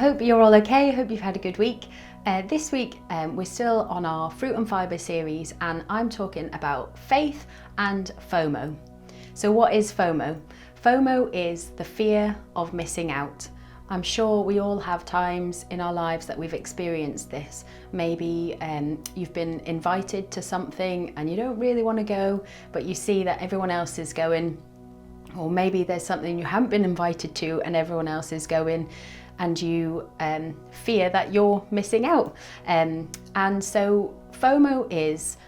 hope you're all okay. I hope you've had a good week. This week we're still on our Fruit and Fibre series, and I'm talking about faith and FOMO. So what is FOMO? FOMO is the fear of missing out. I'm sure we all have times in our lives that we've experienced this. Maybe you've been invited to something and you don't really want to go, but you see that everyone else is going. Or maybe there's something you haven't been invited to and everyone else is going, and you fear that you're missing out. And so FOMO is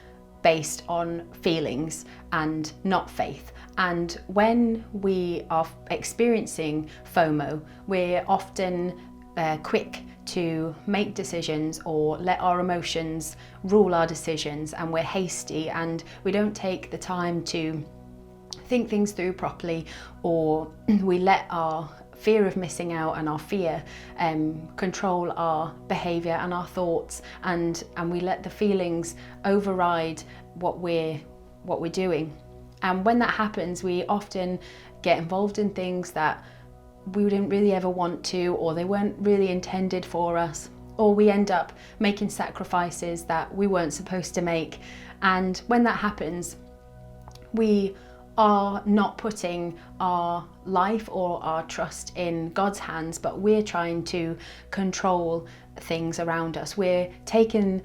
based on feelings and not faith. And when we are experiencing FOMO, we're often quick to make decisions or let our emotions rule our decisions, and we're hasty and we don't take the time to think things through properly, or we let our fear of missing out and our fear control our behaviour and our thoughts, and we let the feelings override what we're doing. And when that happens, we often get involved in things that we didn't really ever want to, or they weren't really intended for us, or we end up making sacrifices that we weren't supposed to make. And when that happens, we are not putting our life or our trust in God's hands, but we're trying to control things around us. We're taking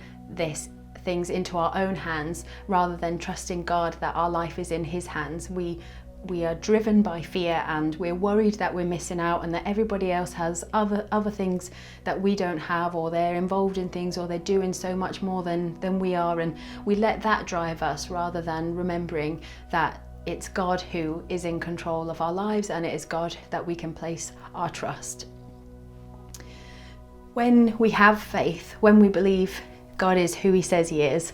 things into our own hands rather than trusting God that our life is in His hands. We are driven by fear, and we're worried that we're missing out and that everybody else has other things that we don't have, or they're involved in things, or they're doing so much more than we are, and we let that drive us rather than remembering that it's God who is in control of our lives, and it is God that we can place our trust. When we have faith, when we believe God is who He says He is,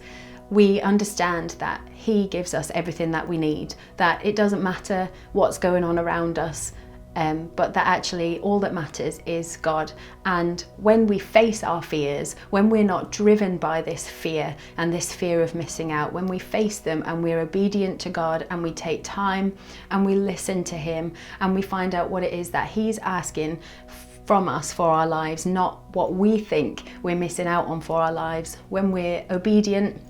we understand that He gives us everything that we need, that it doesn't matter what's going on around us, but that actually all that matters is God. And when we face our fears, when we're not driven by this fear and this fear of missing out, when we face them and we're obedient to God, and we take time and we listen to Him, and we find out what it is that He's asking from us for our lives, not what we think we're missing out on for our lives. When we're obedient,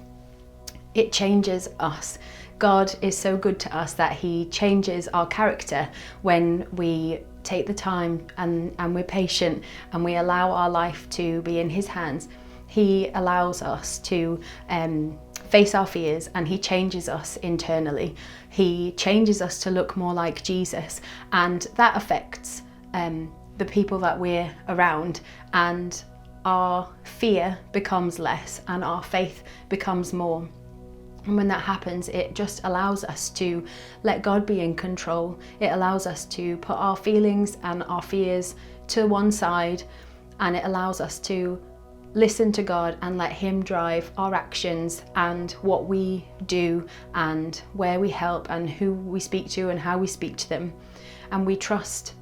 it changes us. God is so good to us that He changes our character when we take the time and we're patient and we allow our life to be in His hands. He allows us to face our fears, and He changes us internally. He changes us to look more like Jesus, and that affects the people that we're around, and our fear becomes less and our faith becomes more. And when that happens, it just allows us to let God be in control. It allows us to put our feelings and our fears to one side, and it allows us to listen to God and let Him drive our actions and what we do and where we help and who we speak to and how we speak to them. And we trust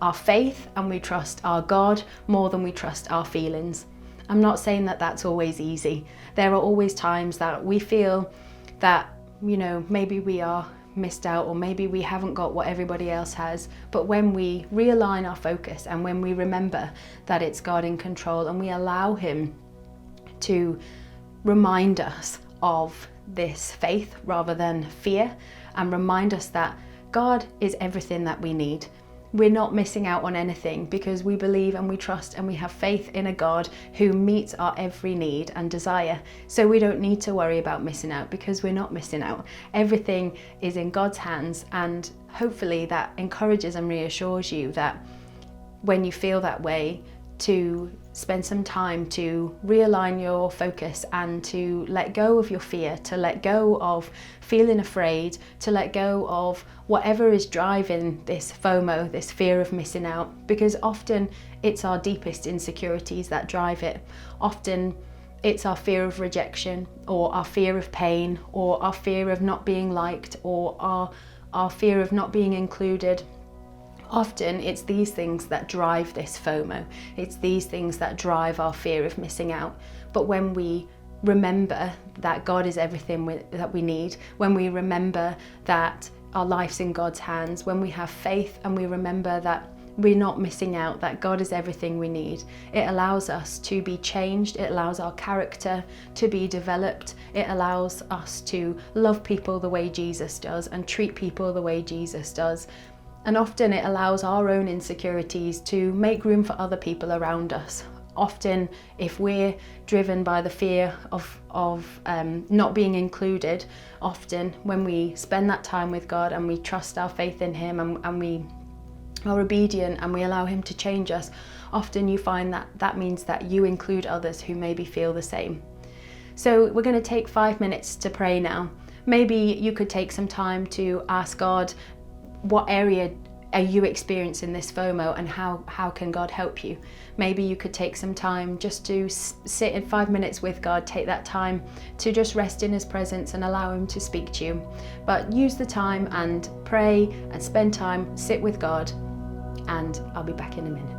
our faith and we trust our God more than we trust our feelings. I'm not saying that that's always easy. There are always times that we feel that, maybe we are missed out, or maybe we haven't got what everybody else has. But when we realign our focus and when we remember that it's God in control, and we allow Him to remind us of this faith rather than fear, and remind us that God is everything that we need. We're not missing out on anything, because we believe and we trust and we have faith in a God who meets our every need and desire. So we don't need to worry about missing out, because we're not missing out. Everything is in God's hands, and hopefully that encourages and reassures you that when you feel that way, to spend some time to realign your focus and to let go of your fear, to let go of feeling afraid, to let go of whatever is driving this FOMO, this fear of missing out, because often it's our deepest insecurities that drive it. Often it's our fear of rejection, or our fear of pain, or our fear of not being liked, or our fear of not being included. Often it's these things that drive this FOMO. It's these things that drive our fear of missing out. But when we remember that God is everything that we need, when we remember that our life's in God's hands, when we have faith and we remember that we're not missing out, that God is everything we need. It allows us to be changed. It allows our character to be developed. It allows us to love people the way Jesus does and treat people the way Jesus does. And often it allows our own insecurities to make room for other people around us. Often, if we're driven by the fear of not being included, often when we spend that time with God and we trust our faith in Him and we are obedient and we allow Him to change us, often you find that means that you include others who maybe feel the same. So we're going to take 5 minutes to pray now. Maybe you could take some time to ask God, what area are you experiencing this FOMO, and how can God help you? Maybe you could take some time just to sit in 5 minutes with God. Take that time to just rest in His presence and allow Him to speak to you. But use the time and pray and spend time, sit with God, and I'll be back in a minute.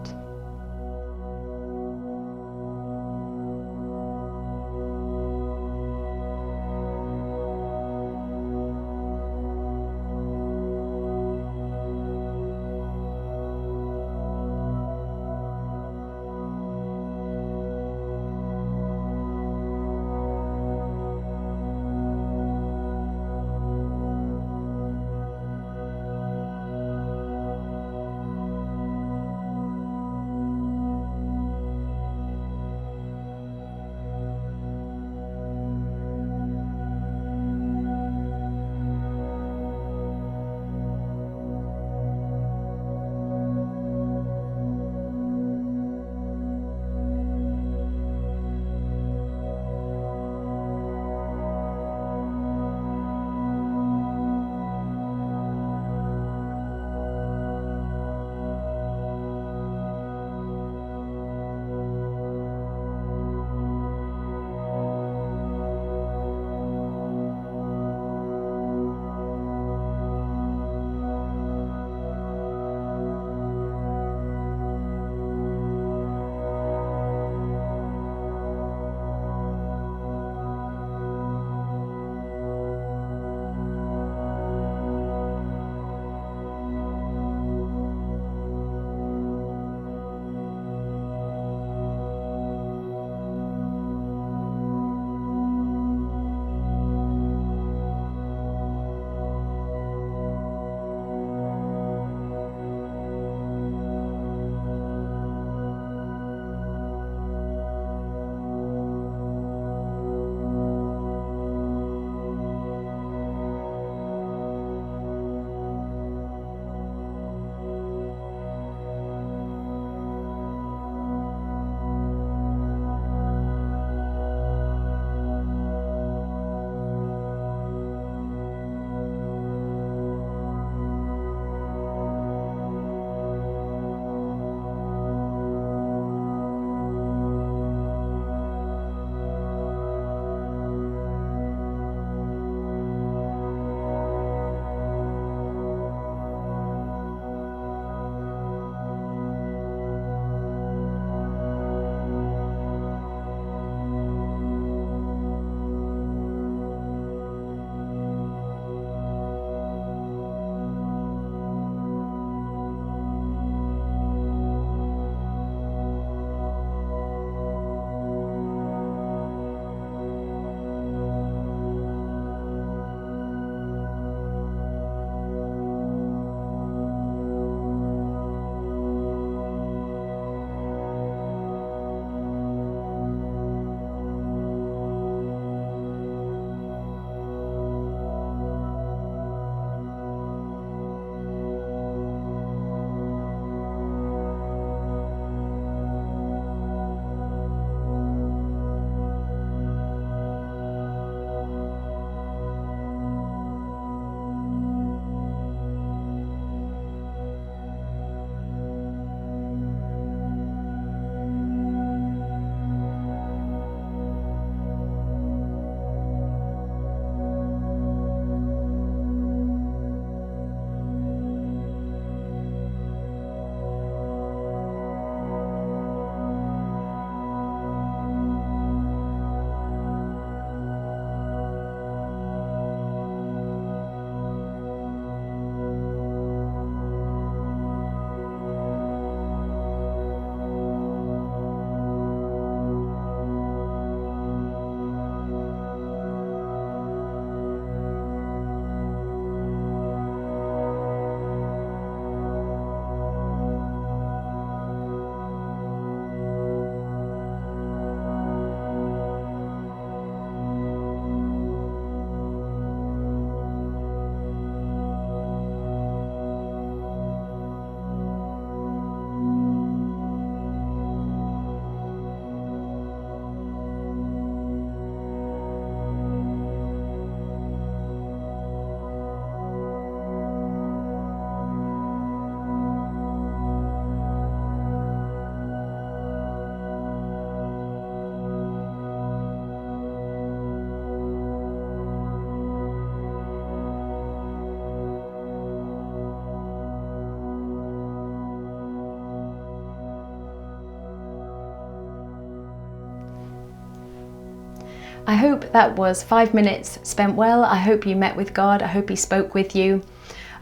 I hope that was 5 minutes spent well. I hope you met with God. I hope He spoke with you.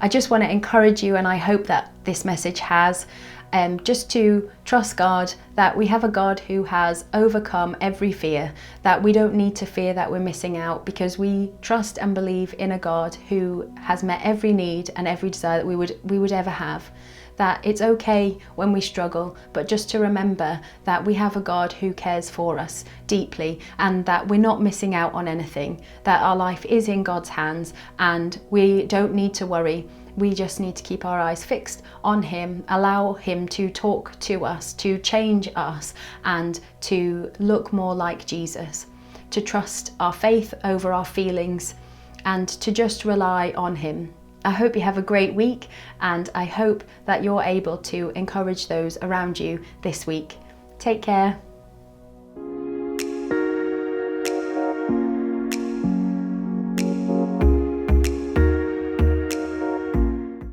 I just want to encourage you, and I hope that this message has, just to trust God, that we have a God who has overcome every fear, that we don't need to fear that we're missing out, because we trust and believe in a God who has met every need and every desire that we would ever have. That it's okay when we struggle, but just to remember that we have a God who cares for us deeply, and that we're not missing out on anything, that our life is in God's hands and we don't need to worry. We just need to keep our eyes fixed on Him, allow Him to talk to us, to change us, and to look more like Jesus, to trust our faith over our feelings, and to just rely on Him. I hope you have a great week, and I hope that you're able to encourage those around you this week. Take care.